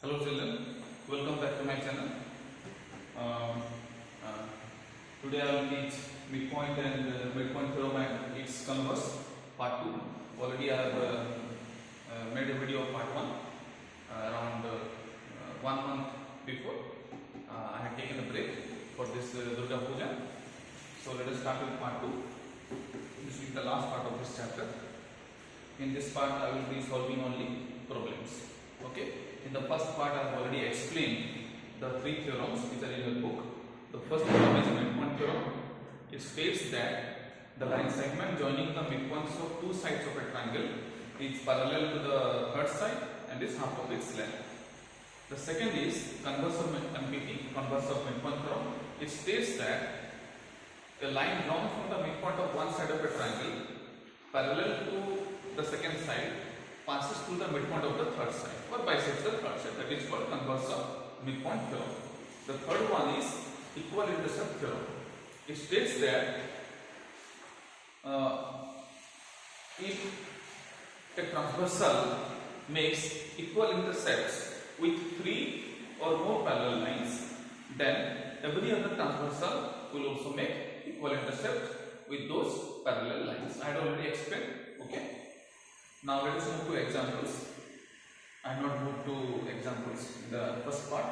Hello children, welcome back to my channel. Um, uh, Today I will teach midpoint and midpoint theorem and its converse part 2. Already I have made a video of part 1 around 1 month before. I had taken a break for this Durga Puja. So let us start with part 2. This will be the last part of this chapter. In this part I will be solving only problems. Okay. In the first part I have already explained the three theorems which are in the book. The first theorem is a midpoint theorem. It states that the line segment joining the midpoints of two sides of a triangle is parallel to the third side and is half of its length. The second is converse of MPT, converse of midpoint theorem. It states that a line drawn from the midpoint of one side of a triangle parallel to the second side passes through the midpoint of the third side or bisects the third side. That is called converse of midpoint theorem. The third one is equal intercept theorem. It states that if a transversal makes equal intercepts with three or more parallel lines, then every other transversal will also make equal intercept with those parallel lines. I had already explained. Okay. Now let us move to examples. I have not moved to examples in the first part.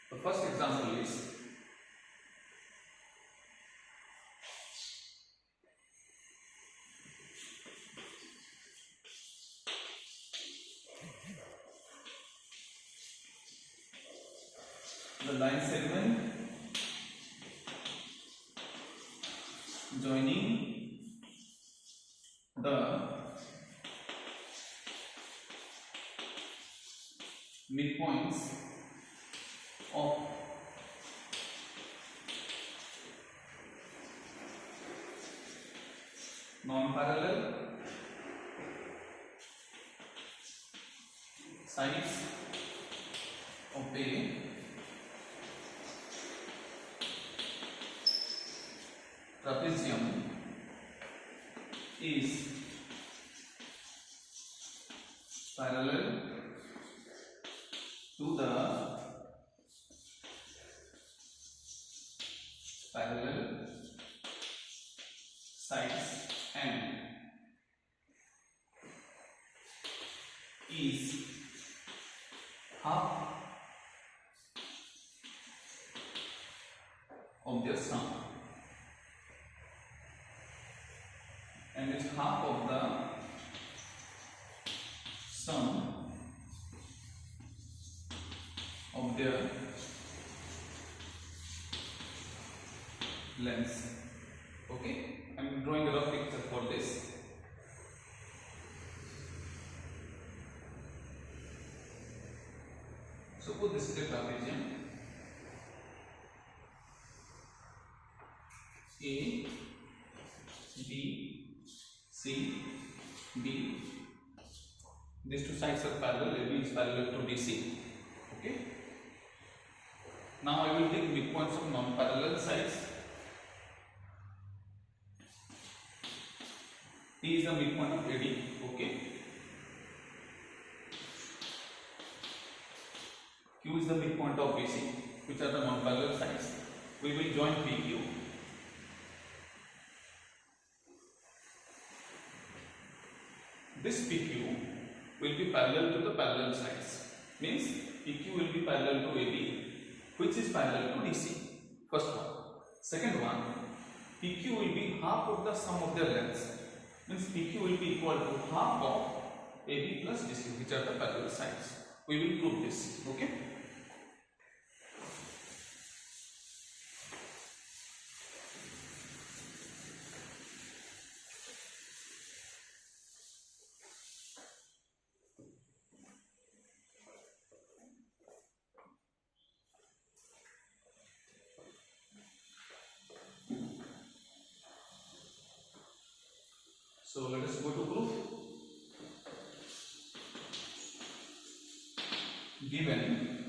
The first example is the line segment joining the midpoints of non-parallel sides of a trapezium is parallel to the parallel sides and is half of their sum and is half of the sum of their lengths. Okay, I am drawing a rough picture for this. Suppose this is a trapezium A, B, C, D. These two sides are parallel. AB is parallel to DC. Okay. Now I will take midpoints of non-parallel sides. T is the midpoint of AD. Okay. Q is the midpoint of BC, which are the non-parallel sides. We will join PQ. This PQ will be parallel to the parallel sides. Means PQ will be parallel to AB, which is parallel to DC. First one. Second one, PQ will be half of the sum of their lengths. Means PQ will be equal to half of AB plus DC, which are the parallel sides. We will prove this. Okay. So let us go to proof. Given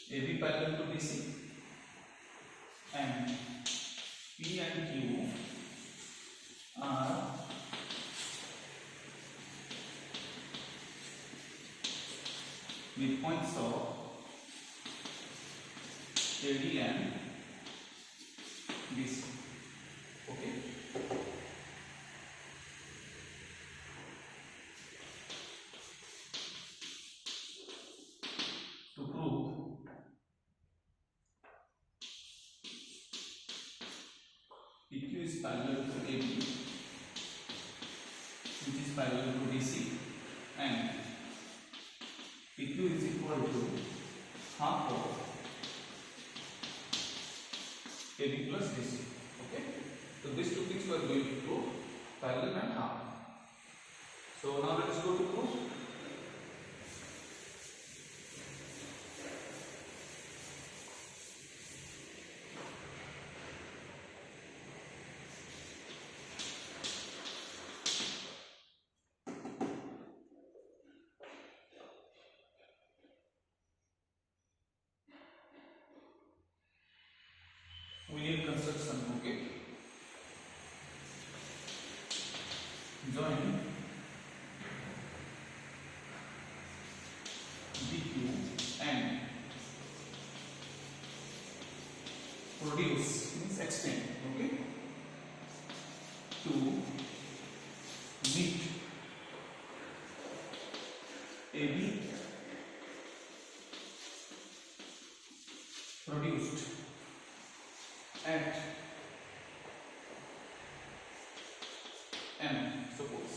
AB parallel to DC and P and Q are midpoints of AD and BC. Okay. To prove PQ is parallel to AB, which is parallel to DC, and PQ is equal to half of AB plus DC. Okay. So these two things we are going to prove, parallel and half. So now let us go to proof. We need construction. Okay. Join DQ and produce means extend. Okay. To meet AB produced at M, suppose.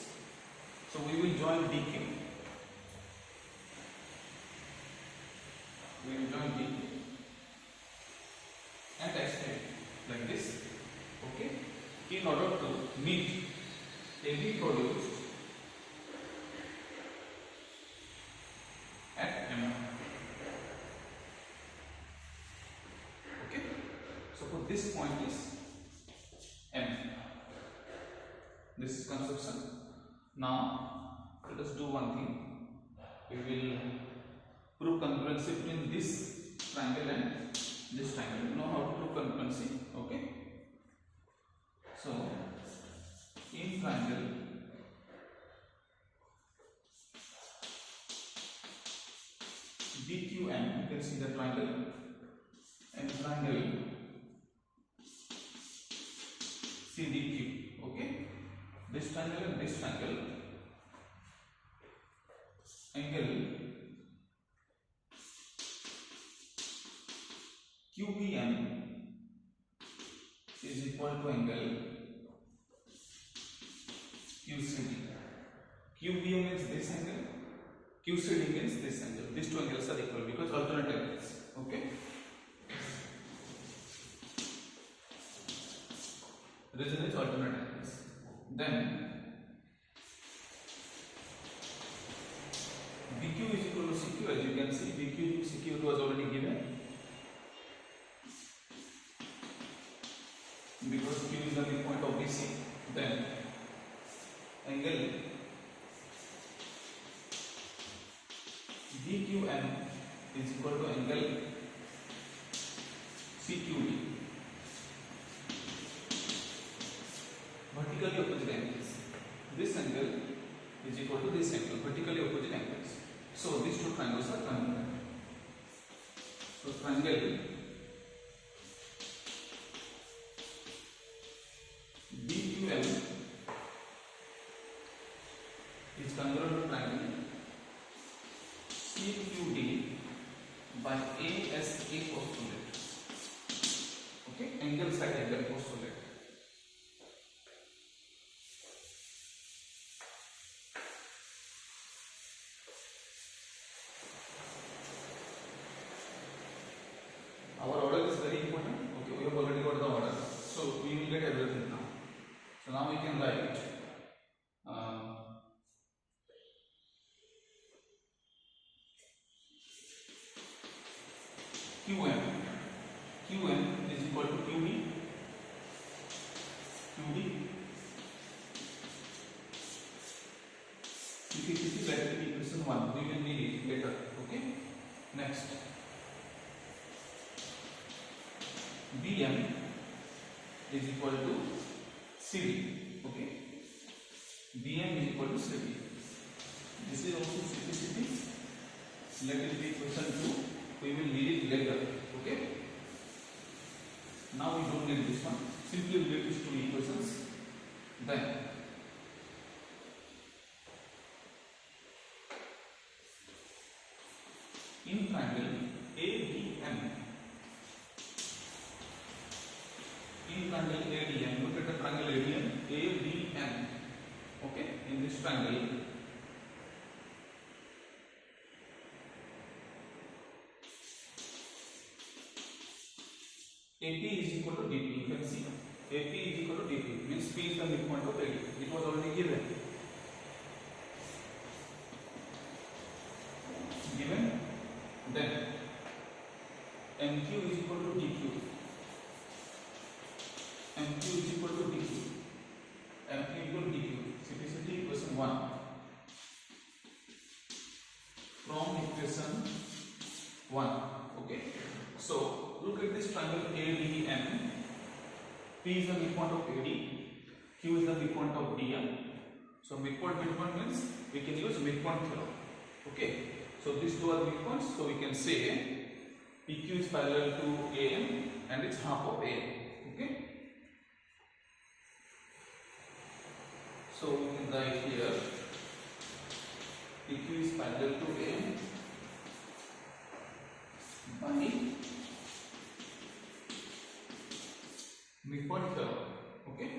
So we will join DQ. We will join DQ and extend like this. Okay. In order to meet AB produced at M. Okay. So for this point is M. This is construction. Now let us do one thing. We will prove congruency between this triangle and this triangle. You know how to prove congruency. Okay. So in triangle DQM, you can see the triangle, and triangle CDQ. Okay. This triangle and this triangle, angle QBM is equal to angle QCD. QBM is this angle, QCD means this angle. These two angles are equal because alternate angles. Okay. Reason is alternate angles. Then BQ is equal to CQ. As you can see, BQ CQ was already given because Q is the midpoint of BC. Then angle DQM is equal to angle CQD. Vertically opposite angles. This angle is equal to this angle, vertically opposite angles. So these two triangles are congruent. So triangle DQM is congruent to triangle CQD by ASA postulate. Okay, angle side angle postulate. Our order is very important. Okay, we have already got the order, so we will get everything now. So now we can write QM. QM is equal to QD. This is like equation 1. We will need it later. Okay. Next. BM is equal to CD. Okay. BM is equal to CD. This is also CPCD. Let it be question 2. We will need it later. Okay. Now we don't need this one. Simply relate these two equations. Then in triangle ADM. In triangle ADM, look at the triangle ADM. Okay, in this triangle, AP is equal to DP. You can see AP is equal to DP, means P is the midpoint of AD. It was already given. Then MQ is equal to DQ. MQ is equal to DQ. MQ equal to DQ. Simplicity equation 1. From equation 1. Okay. So look at this triangle ADM. P is the midpoint of AD. Q is the midpoint of DM. So midpoint means we can use midpoint theorem. Okay. So these two are midpoints. So we can say PQ is parallel to AM and it's half of AM. Okay. So we can write here PQ is parallel to AM by midpoint theorem. Okay.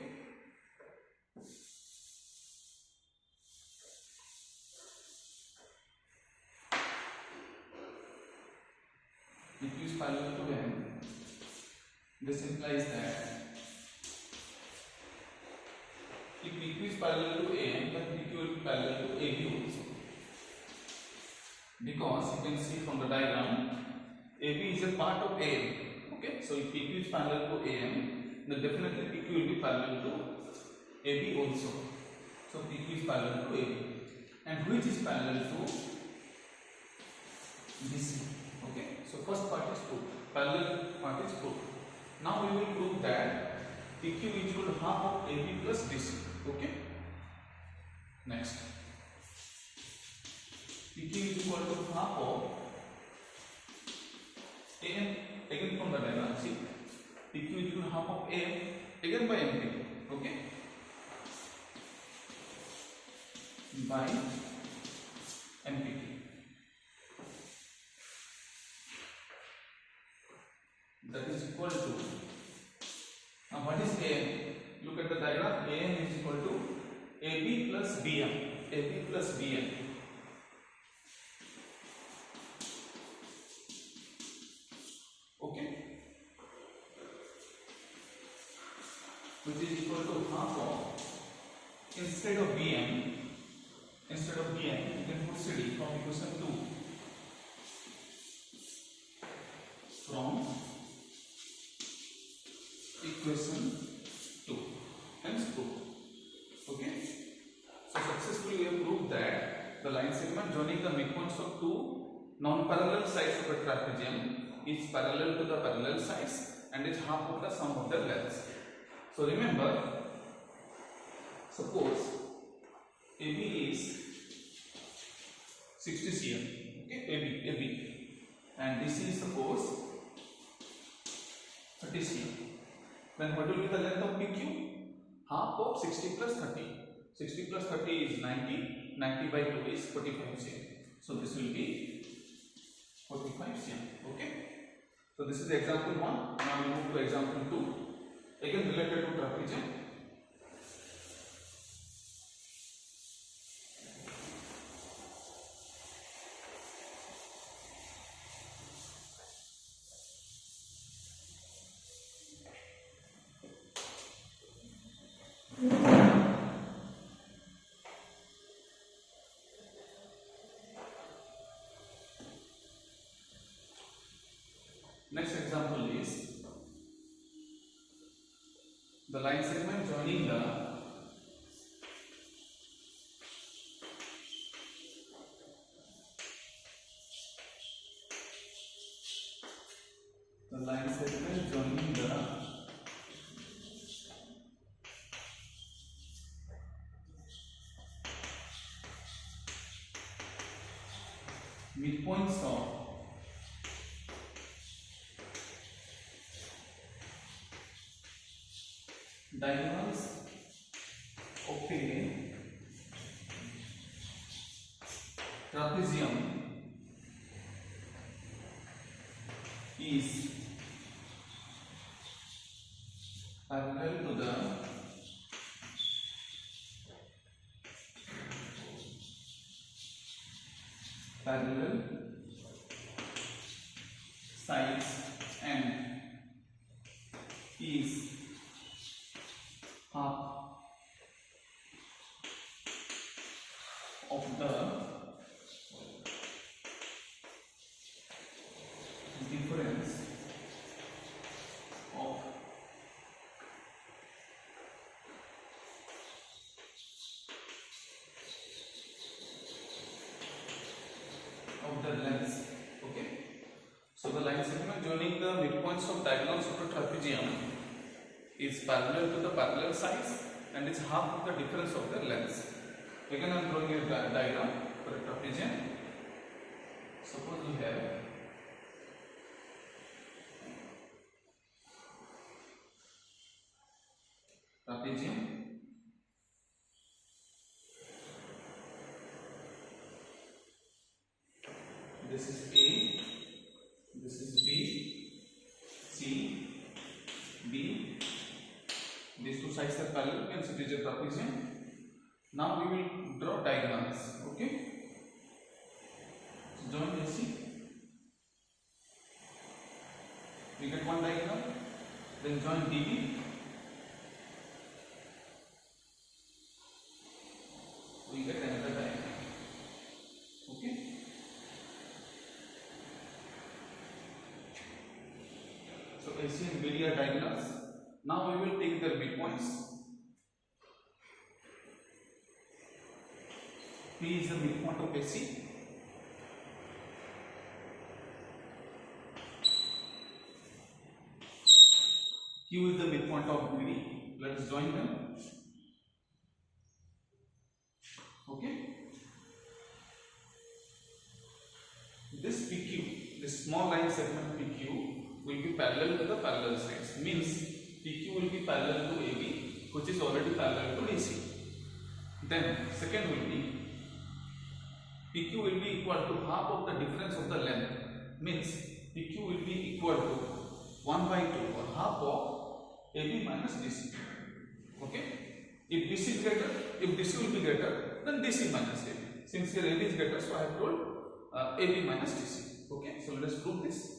PQ is parallel to AM. This implies that if PQ is parallel to AM, then PQ will be parallel to AB also. Because you can see from the diagram, AB is a part of AM. Okay, so if PQ is parallel to AM, then definitely PQ will be parallel to AB also. So PQ is parallel to AB, and which is parallel to BC. Okay, so first part is proved, parallel part is proved. Now we will prove that PQ is equal to half of AB plus BC. Okay. Next, PQ is equal to half of AM. Again from the diagram, see, PQ is equal to half of AM again by MP. Okay, by MP. That is equal to, now what is AM? Look at the diagram. AM is equal to AB plus BM. AB plus BM. Okay, which is equal to half of, instead of BM, you can put CD from equation 2. From equation 2, hence proved. Okay, so successfully we have proved that the line segment joining the midpoints of two non-parallel sides of a trapezium is parallel to the parallel sides and is half of the sum of their lengths. So remember, suppose AB is 60 cm. Okay, AB, and DC is suppose 30 cm. Then what will be the length of PQ? Half of 60 plus 30. 60 plus 30 is 90. 90 by 2 is 45 cm. So this will be 45 cm. Okay. So this is the example 1. Now we move to example 2. Again related to trapezium. Next example is the line segment joining the midpoints of diagonals of a trapezium is parallel to the parallel sides and is half of the difference of the lengths. Okay, so the line segment joining the midpoints of diagonals of a trapezium is parallel to the parallel sides and is half of the difference of the lengths. Again I am drawing a diagram for a trapezium. Suppose we have trapezium. This is A, this is B, C, B. These two sides are parallel, hence it is a trapezium. Now we will draw diagonals. Okay, so join AC. We get one diagonal, then join DB. We get another diagonal. Okay. So AC and BD are diagonals. Now we will take their midpoints. P is the midpoint of AC. Q is the midpoint of BD. Let us join them. Okay. This PQ, this small line segment PQ, will be parallel to the parallel sides. Means PQ will be parallel to AB, which is already parallel to DC. Then second will be PQ will be equal to half of the difference of the length. Means PQ will be equal to 1 by 2 or half of AB minus DC. Okay. If DC is greater, if DC will be greater, then DC minus AB. Since here AB is greater, so I have told AB minus DC. Okay. So let us prove this.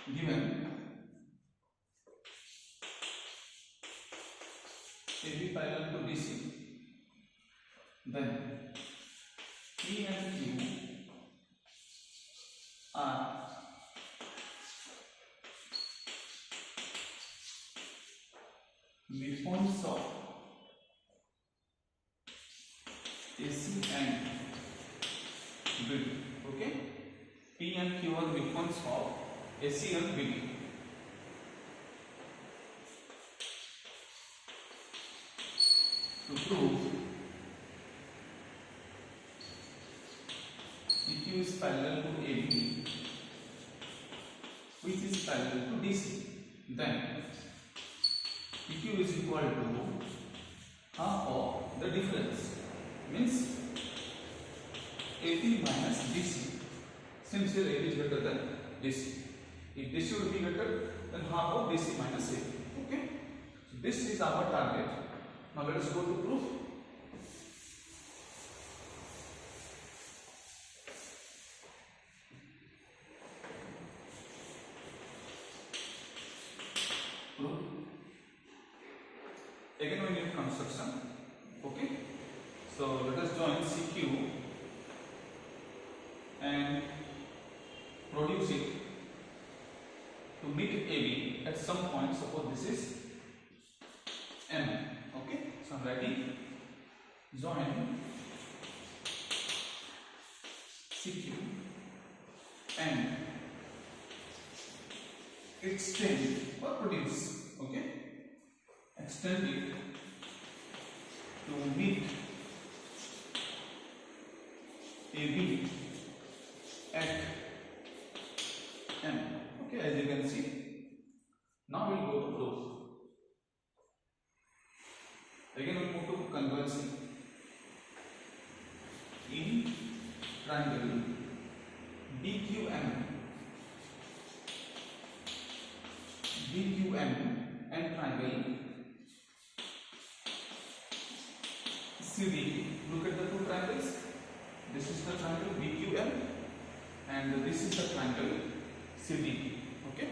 Given AB parallel to DC, then P and Q are midpoints of AC and BD. Okay, P and Q are midpoints of AC and BD. To prove PQ is parallel to AB, which is parallel to DC, then PQ is equal to half of the difference. Means AB minus DC. Since here AB is greater than DC. If DC will be greater, then half of DC minus AB. Okay. So this is our target. Now let us go to proof. Proof. Again we need construction. Okay. So let us join CQ and produce it to meet AB at some point. Suppose this is M. Okay, so I'm writing join CQ and extend or produce. Okay, extend it to meet AB at M. Okay, as you can see. Now we'll go to proof. Again we'll move to conversion. In triangle BQM and triangle CD. Look at the two triangles. This is the triangle BQM and this is the triangle CD. Okay.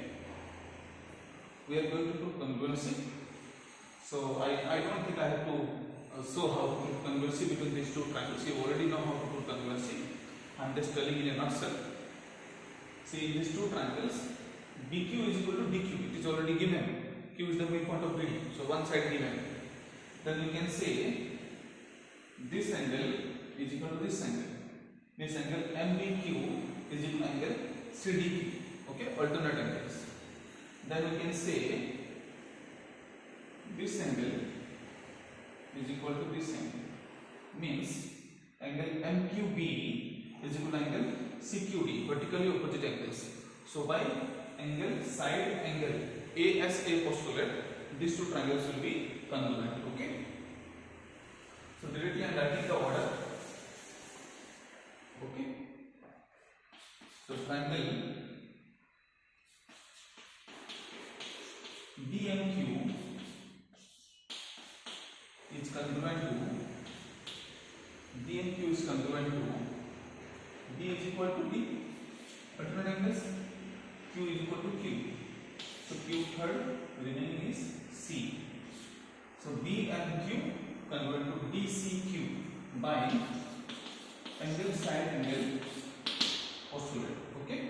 We are going to do congruency. So I don't think I have to show how to put congruency between these two triangles. You already know how to put congruency. I am just telling in a nutshell. See, in these two triangles, BQ is equal to DQ. It is already given. Q is the midpoint of BD. So one side given. Then you can say this angle is equal to this angle. This angle MBQ is equal to angle CDQ. Okay, alternate angles. Then we can say this angle is equal to this angle. Means angle MQB is equal to angle CQD, vertically opposite angles. So by angle side angle ASA postulate, these two triangles will be congruent. Okay. So directly I am writing the order. Okay. So triangle BMQ is congruent to BMQ is congruent to B is equal to D, alternate angles, Q is equal to Q. So Q third, remaining is C. So B and Q congruent to DCQ by angle side angle postulate. Okay.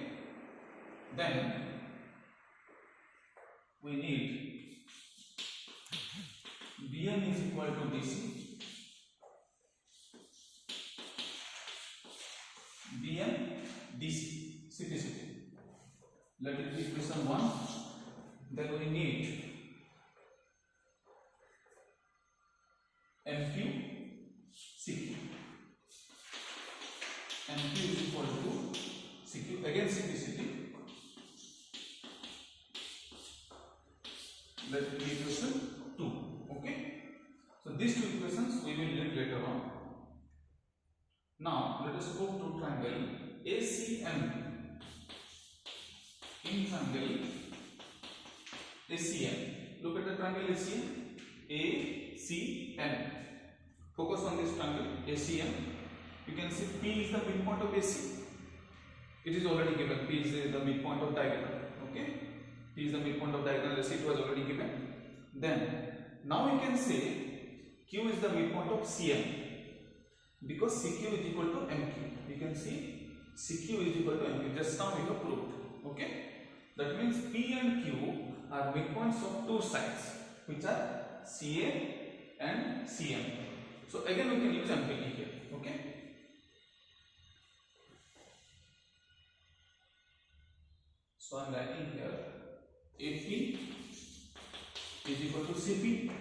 Then we need BM is equal to DC, BM DC, simplicity. Let it be equation 1. Then we need MQ CQ. MQ is equal to CQ, again simplicity. Let it be equation 2. Okay. So these two equations we will read later on. Now let us go to triangle ACM. In triangle ACM, look at the triangle ACM. ACM. Focus on this triangle ACM. You can see P is the midpoint of AC. It is already given. P is the midpoint of diagonal. Okay. P is the midpoint of diagonal AC. It was already given. Then now we can say Q is the midpoint of CM. Because CQ is equal to MQ. You can see CQ is equal to MQ. Just now we have proved. Okay. That means P and Q are midpoints of two sides, which are CA and CM. So again we can use MPT here. Okay. So I am writing here AP is equal to CP.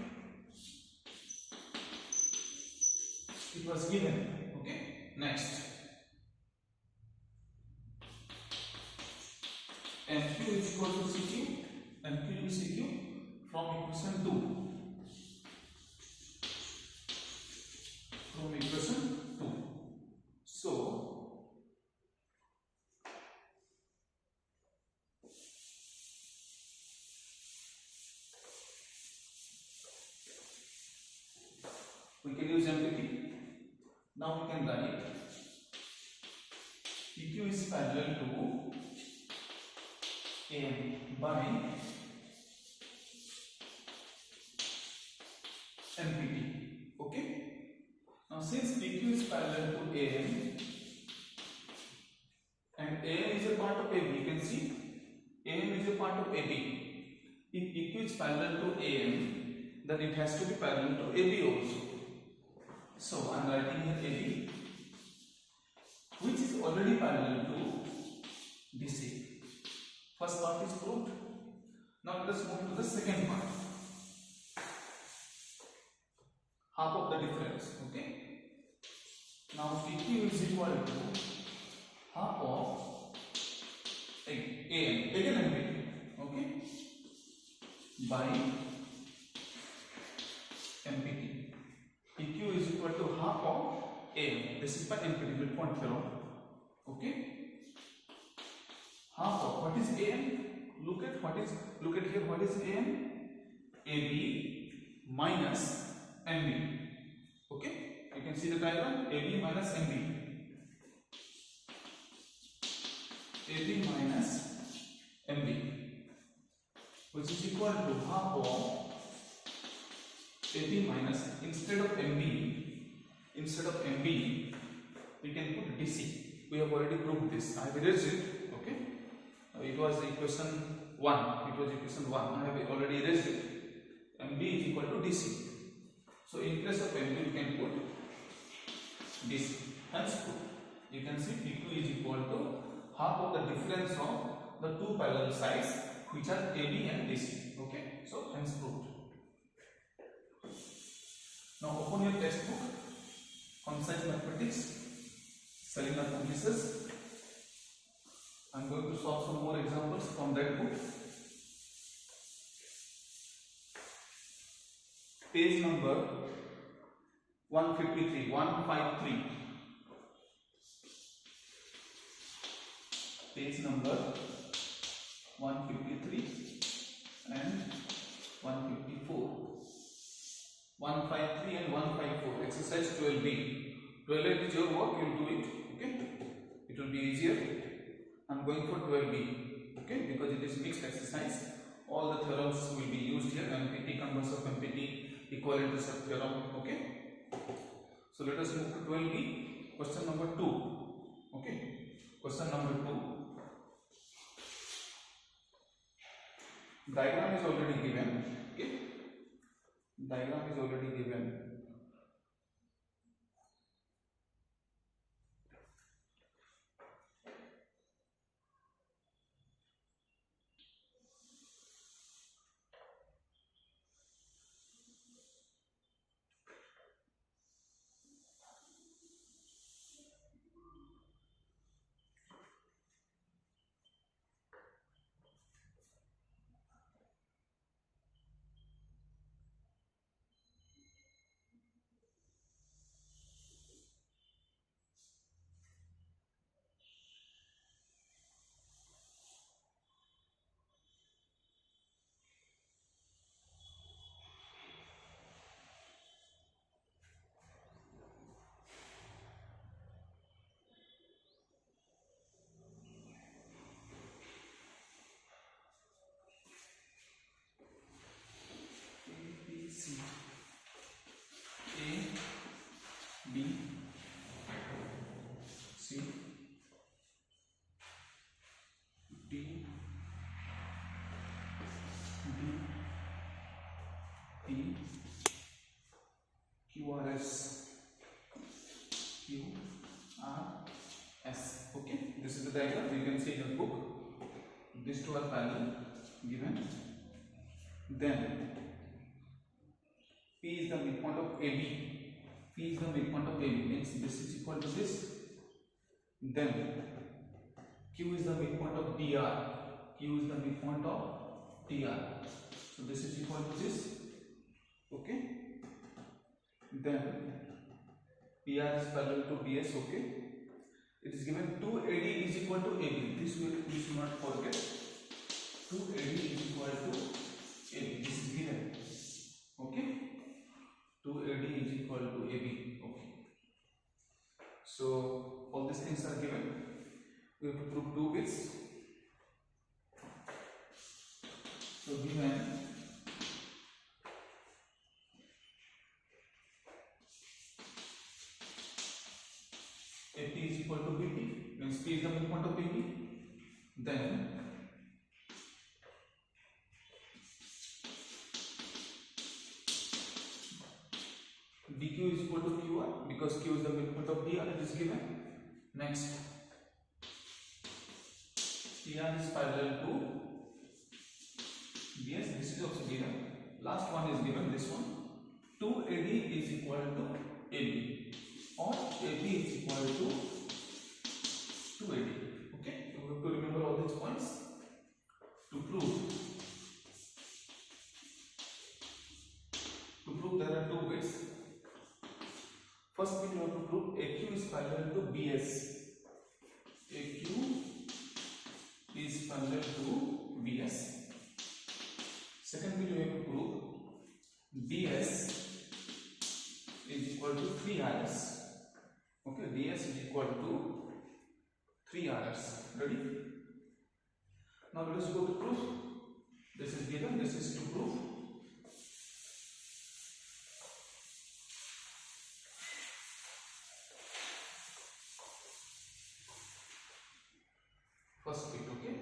It was given. Okay. Next, MQ is equal to CQ. MQ is CQ from equation 2. From equation 2. So we can use MPP. Now we can write PQ is parallel to AM by MPP. Okay. Now since PQ is parallel to AM and AM is a part of AB, you can see AM is a part of AB. If PQ is parallel to AM, then it has to be parallel to AB also. So I am writing here AB, which is already parallel to DC. First part is proved. Now let us move to the second part. Half of the difference. Okay. Now PQ is equal to half of AM, again MPT. Okay. By MPT. PQ is equal to half of AM. This is by MPT, midpoint theorem. Okay. Half of what is AM? Look at here. What is AM? AB minus MB. Okay. You can see the diagram. AB minus MB. AB minus MB, which is equal to half of AB minus, instead of MB, we can put DC. We have already proved this. I have erased it. Okay. It was equation 1. I have already erased it. MB is equal to DC. So in place of MB, we can put DC. Hence, you can see PQ is equal to half of the difference of the two parallel sides, which are AB and DC. Okay. So hence proved. Now open your textbook, Concise Mathematics, Selena Publishers. I am going to solve some more examples from that book. Page number 153. Page number 153 and 154. 153 and 154. Exercise 12B. 12A is your work, you will do it. Okay. It will be easier. I am going for 12B. Okay. Because it is mixed exercise. All the theorems will be used here. MPT, converse of MPT, equivalent theorem. Okay. So let us move to 12B. Question number 2. Okay. Question number 2. Diagram is already given. Okay. Diagram is already given. C, A, B, C, D, E, Q, R, S, Q, R, S. Okay, this is the diagram. You can see in your book. These two are parallel given. Then P is the midpoint of AB. P is the midpoint of AB. Means this is equal to this. Then Q is the midpoint of DR. Q is the midpoint of DR. So this is equal to this. Okay. Then PR is parallel to DS. Okay. It is given 2AD is equal to AB. This will not forget. 2AD is equal to AB. This is given. Okay. 2AD is equal to AB. Okay. So all these things are given. We have to prove 2 bits. So given AP is equal to BP, means P is the midpoint of BP. Then DQ is equal to QR, because Q is the midpoint of DR, it is given. Next, PR is parallel to BS. This is also given. Last one is given, this one. 2AD is equal to AB, or AB is equal to 2AD. Okay, you have to remember all these points. To prove there are two ways. First we have to prove AQ is parallel to BS. AQ is parallel to BS. Second we have to prove DS is equal to 3RS. Okay, DS is equal to 3RS. Ready? Now let us go to proof. This is given, this is to prove. First bit, okay?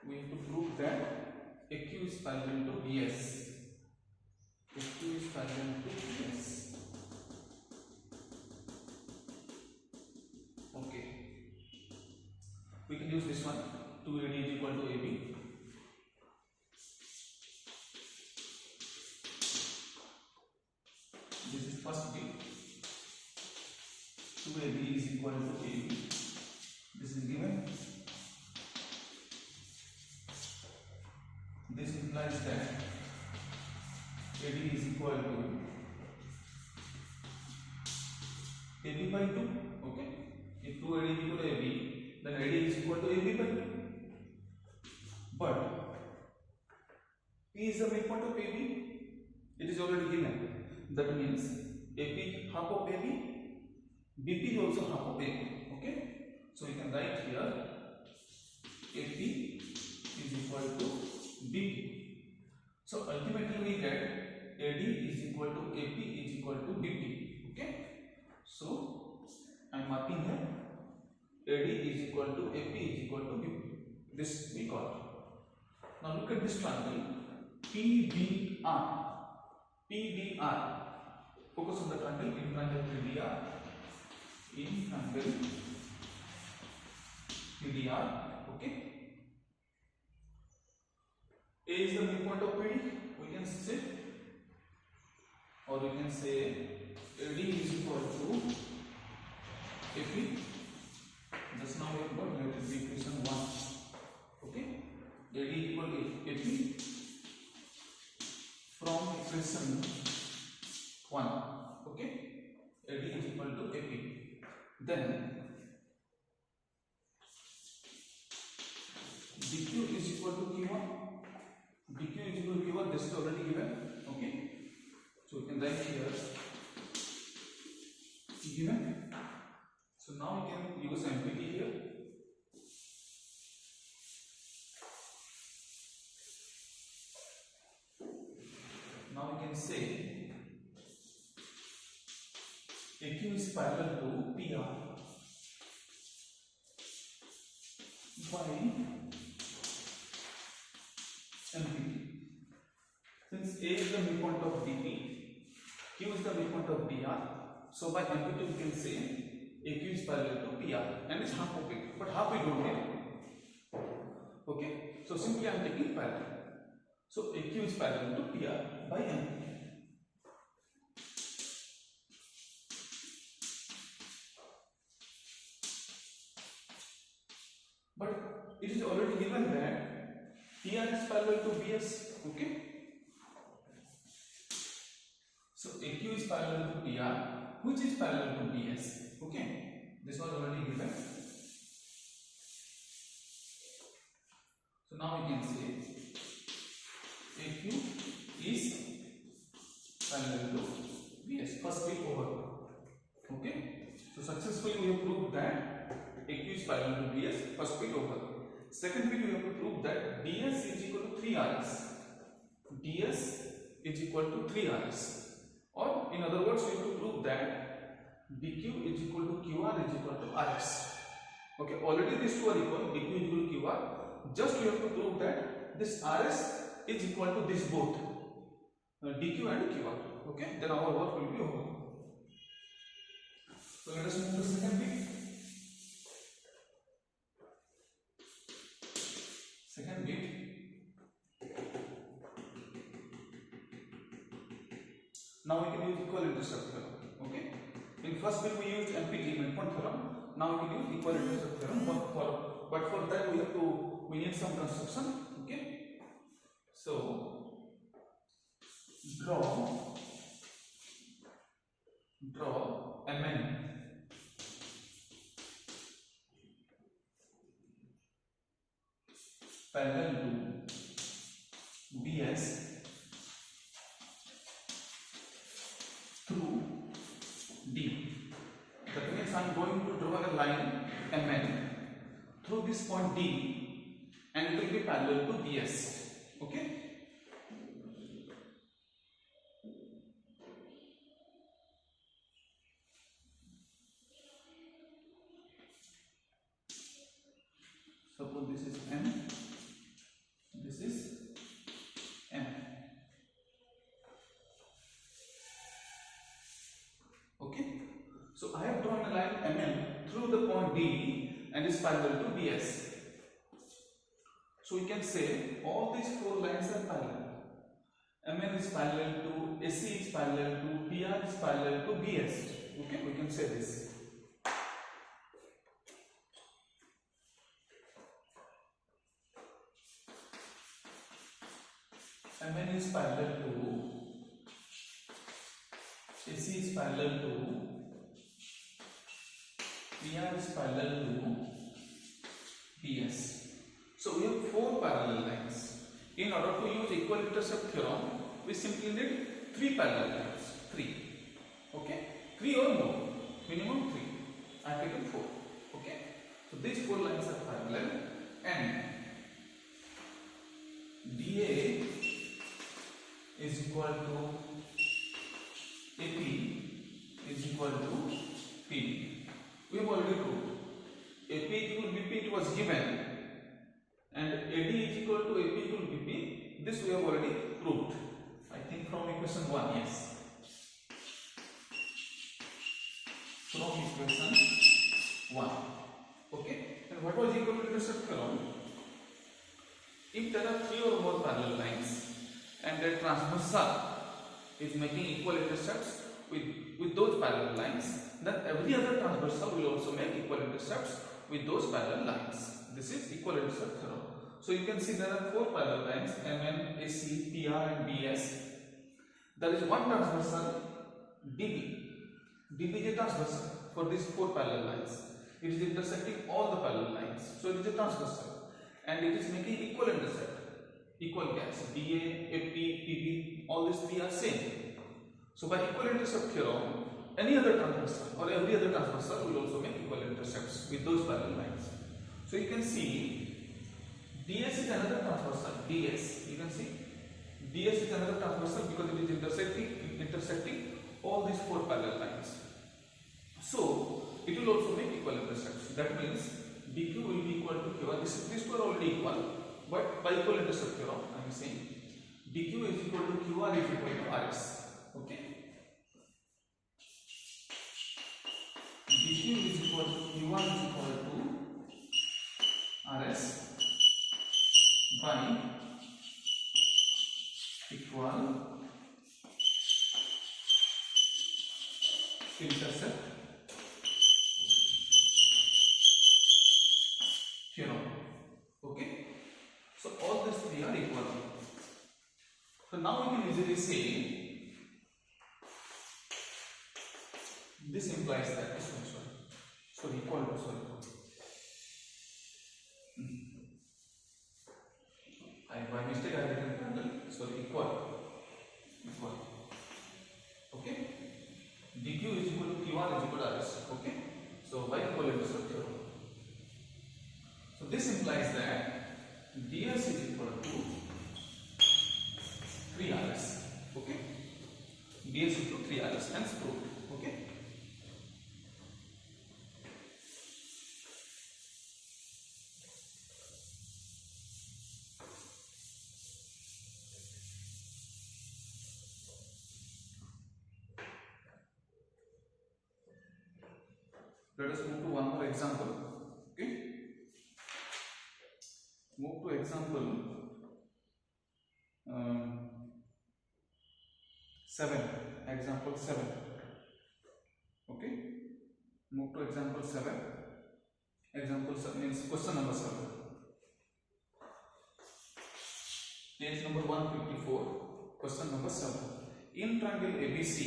We have to prove that AQ is parallel to BS. AQ is parallel to BS. Okay. We can use this one. 2AD is equal to AB. This is first bit. 2AD is equal to AB. This is given. This implies that AD is equal to AB by 2. Okay. If 2AD is equal to AB, then AD is equal to AB by 2. But P is the midpoint of AB. It is already given. That means AP half of AB, BP is also half of AB. Okay. So we can write here AP is equal to BP. So ultimately we get AD is equal to AP is equal to BP. Okay. So I am marking here AD is equal to AP is equal to BP. This we got. Now look at this triangle PDR. PDR. Focus on the triangle in triangle PDR. In triangle PDR. Okay. A is the midpoint of PD. We can say, or we can say AD is equal to AP. Just now we have got, let it be equation 1. Okay. AD equal to AP from equation 1. Okay. AD is equal to AP. Then DQ is equal to Q1. DQ is equal to Q1. This is already given. Okay. So we can write here given. So now we can use MPT here. Now we can say AQ is parallel to PR by MPT. Since A is the midpoint of DP, Q is the midpoint of DR, so by MPT we can say AQ is parallel to PR and it's half of it, but half we don't need. Okay, so simply I am taking parallel. So AQ is parallel to PR by MPT. But it is already given that PR is parallel to BS. Okay. So AQ is parallel to PR, which is parallel to BS. Okay. This was already given. So now we can say AQ is parallel to BS. First bit over. Okay. So successfully we have proved that AQ is parallel to BS. First bit over. Second bit we have to prove that DS is equal to 3RS. DS is equal to 3RS. Or in other words, we have to prove that DQ is equal to QR is equal to RS. Okay, already these two are equal, DQ is equal to QR. Just we have to prove that this RS is equal to this both, DQ and QR. Okay, then our work will be over. So let us move to the second bit. Now we can use equal intercept theorem. Okay. In first bit we used MPT, midpoint theorem. Now we can use equal intercept theorem. But for that we need some construction. Okay. So draw MN parallel to BS through D. That means I am going to draw a line MN through this point D and it will be parallel to BS. Okay. Suppose this is M, this is M. Okay. So I have drawn a line MN through the point D and is parallel to BS. So we can say all these four lines are parallel. MN is parallel to AC is parallel to PR is parallel to BS. Okay, we can say this. MN is parallel to AC is parallel to PR is parallel to BS. So we have four parallel lines. In order to use equal intercept theorem, we simply need three parallel lines. Three. Okay? Three or more. Minimum three. I have taken four. Okay? So these four lines are parallel and DA is equal to AP is equal to PB. We have already proved. AP is equal to BP, it was given, and AD is equal to AP equal to BP. This we have already proved. I think from equation 1, yes. From equation 1. Okay. And what was equal intercept theorem? If there are three or more parallel lines and their transversal is making equal intercepts with those parallel lines, then every other transversal will also make equal intercepts with those parallel lines. This is equal intercept theorem. So you can see there are four parallel lines MN, AC, PR and BS. There is one transversal DB. DB is a transversal for these four parallel lines. It is intersecting all the parallel lines. So it is a transversal and it is making equal intercept. Equal gaps, DA, AP, PB, all these three are same. So by equal intercept theorem, any other transversal or every other transversal will also make equal intercepts with those parallel lines. So you can see DS is another transversal. DS, you can see DS is another transversal because it is intersecting all these four parallel lines. So it will also make equal intercepts. That means DQ will be equal to QR. These two are already equal. But by equal intercept theorem, I am saying dq is equal to qr is equal to rs. Okay. dq is equal to qr is equal to rs by equal intercept theorem. Okay. So all these three are equal. So now we can easily say this implies that equal to by mistake I have written parallel. Equal. Okay. dq is equal to qr is equal to rs. Okay. So by equal intercept theorem. So this implies that ds is equal to 3rs. Okay. ds is equal to 3rs, hence proved. Okay. Let us move to one more example. Okay. Move to example 7. Example Move to example 7. Example 7 means question number 7. Page number 154. Question number 7. In triangle ABC,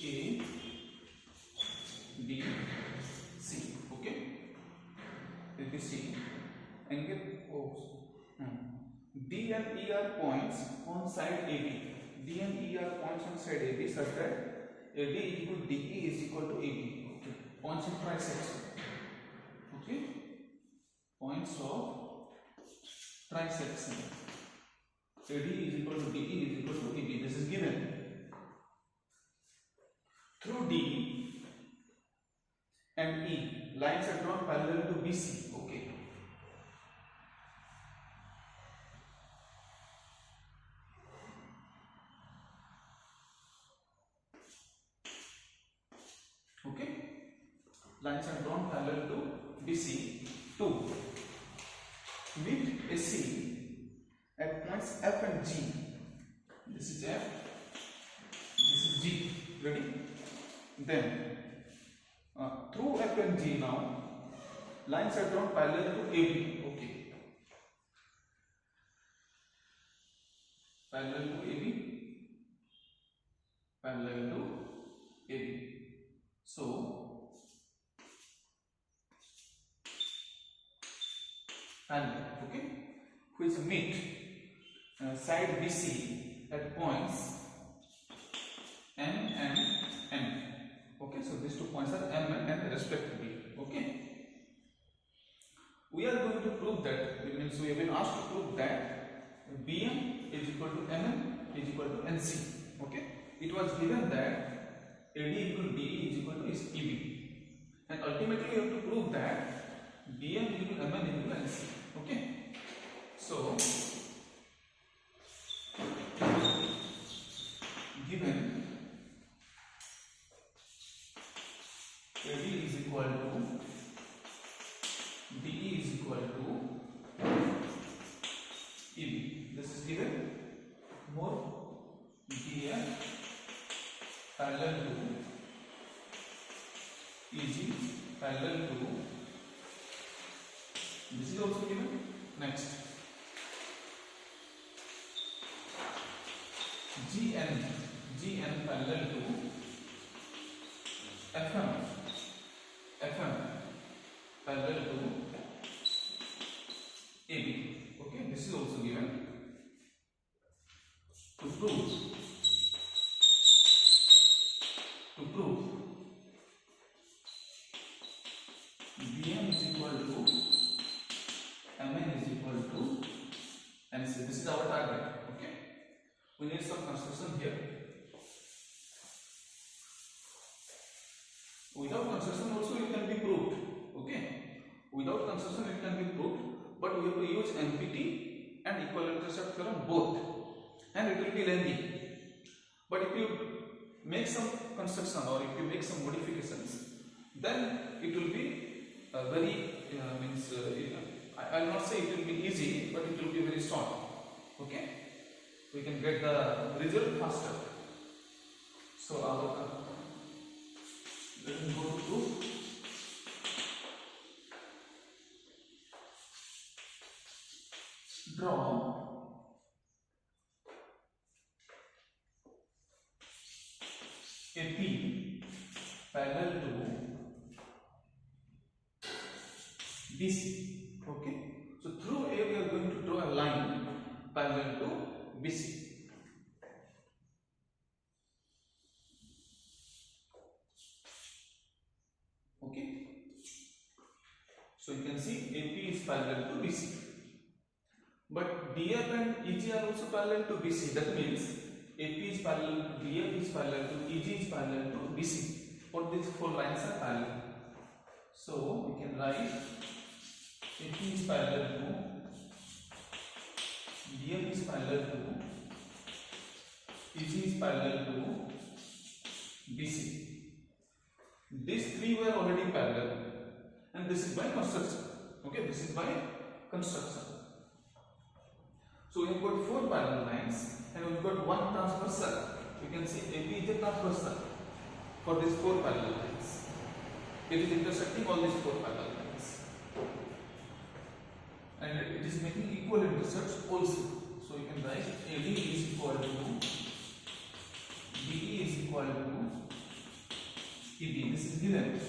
A, B, C. Okay. ABC angle D and E are points on side AB. D and E are points on side AB such that AD equal DE is equal to AB. Okay. Points in trisection. Okay. Points of trisection. AD is equal to DE is equal to AB. This is given. Through D and E, lines are drawn parallel to BC. Okay. Okay. Lines are drawn parallel to BC to meet AC at points F and G. This is F. This is G. Ready? Then through F and G now, lines are drawn parallel to AB. Okay. Parallel to AB. Parallel to AB. So parallel. Okay. Which meet side BC at points M and N. Okay, so these 2 points are M and N respectively. Okay. We are going to prove that, it means we have been asked to prove that BM is equal to MN is equal to NC. Okay. It was given that AD equal to DE is equal to EB. And ultimately we have to prove that BM is equal to MN is equal to NC. Okay. So given AD is equal to DE is equal to EB. This is given. More BM parallel to EG parallel to, this is also given. Next, GN parallel to FM parallel to AB. Okay, this is also given. To prove BM is equal to MN is equal to NC. This is our target. Okay, we need some construction here. Without construction also it can be proved. Okay, without construction it can be proved, but we have to use MPT and equivalent intercept theorem both, and it will be lengthy. But if you make some construction or if you make some modifications, then it will be very I will not say it will be easy, but it will be very short. Okay, we can get the result faster. So let me go to proof. Draw a P parallel to BC. Okay, so through A we are going to draw a line parallel to BC. Okay, so you can see AP is parallel to BC, but DF and EG are also parallel to BC. That means AP is parallel to DF is parallel to EG is parallel to BC. For these 4 lines are parallel, so we can write AP is parallel to DF is parallel to EG is parallel to BC. These 3 were already parallel, and this is by construction. Okay, this is by construction. So we have got 4 parallel lines and we've got one transversal. You can see AB is a transversal for these 4 parallel lines. It is intersecting all these 4 parallel lines. And it is making equal intercepts also. So you can write AD is equal to BE is equal to EB. This is given.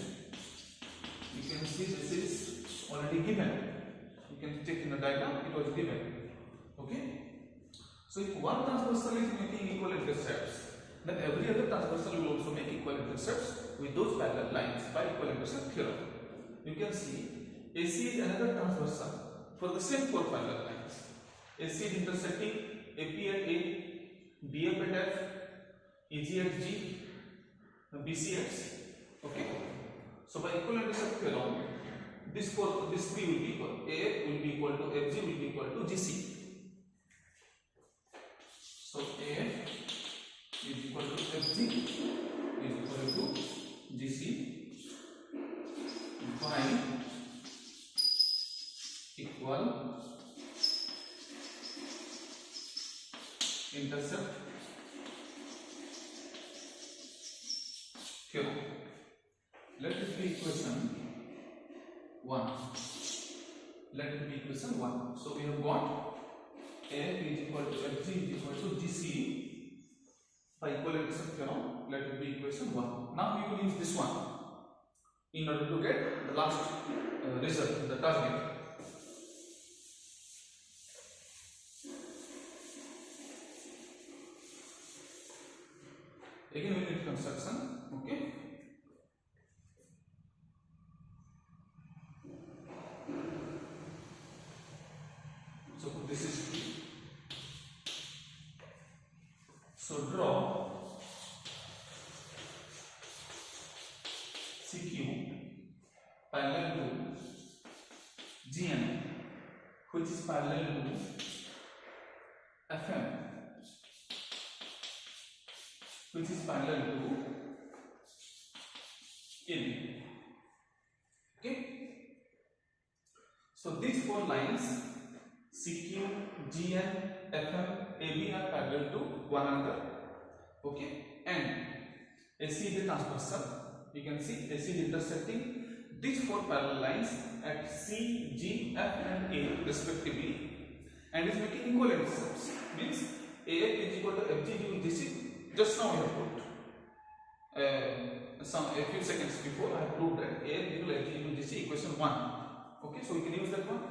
You can see this is already given. You can check in the diagram, it was given. Okay? So if one transversal is making equal intercepts, then every other transversal will also make equal intercepts with those parallel lines by equal intercept theorem. You can see AC is another transversal for the same 4 parallel lines. AC is intersecting AP at A, BF at F, EG at G, BC at C. Okay? So by equal intercept theorem, this 3 will be equal. AF will be equal to FG will be equal to GC. So AF is equal to FG is equal to GC by equal intercept theorem. Let it be equation 1. Let it be equation 1. So we have got AF is equal to FG is equal to GC by equal intercept theorem. Let it be equation 1. Now we will use this one in order to get the last result, the target. Again we need construction. Okay. So this is P. So draw CQ parallel to GN, which is parallel to FM, which is parallel to AB. Okay. So these 4 lines CQ, GN, FM, AB are parallel to one another. Okay, and AC is a transversal. You can see AC is intersecting these 4 parallel lines at C, G, F, and A respectively, and is making equal intercepts. Means AF is equal to FG due GC. Just now we have proved. A few seconds before I have proved that AF equal FG due GC equation 1. Okay, so we can use that one.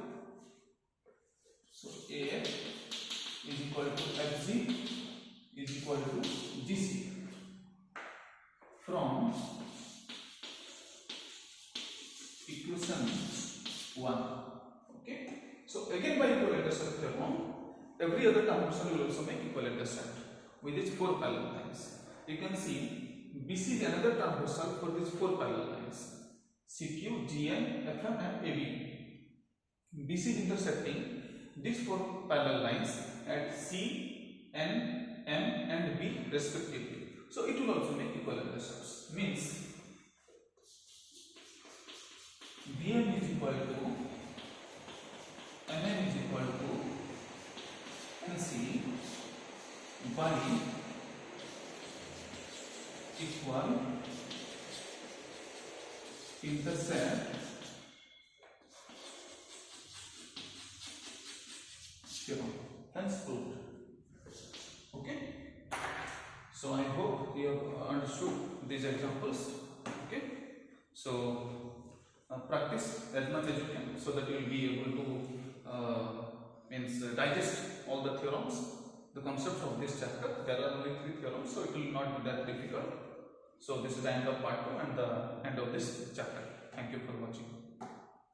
So AF is equal to FG is equal to GC from equation 1. Okay. So again by equal intercept theorem, every other transversal will also make equal intercept with its 4 parallel lines. You can see BC is another transversal for these 4 parallel lines. CQ, GN, FM, and AB. BC is intersecting these 4 parallel lines at C, N, M, and B respectively. So it will also make equal intercepts. Means BM is equal to NM is equal to NC by equal intercept theorem. Hence proved. Okay. So I hope you have understood these examples. Okay. So practice as much as you can, so that you will be able to digest all the theorems, the concepts of this chapter. There are only 3 theorems, so it will not be that difficult. So this is the end of part 2 and the end of this chapter. Thank you for watching.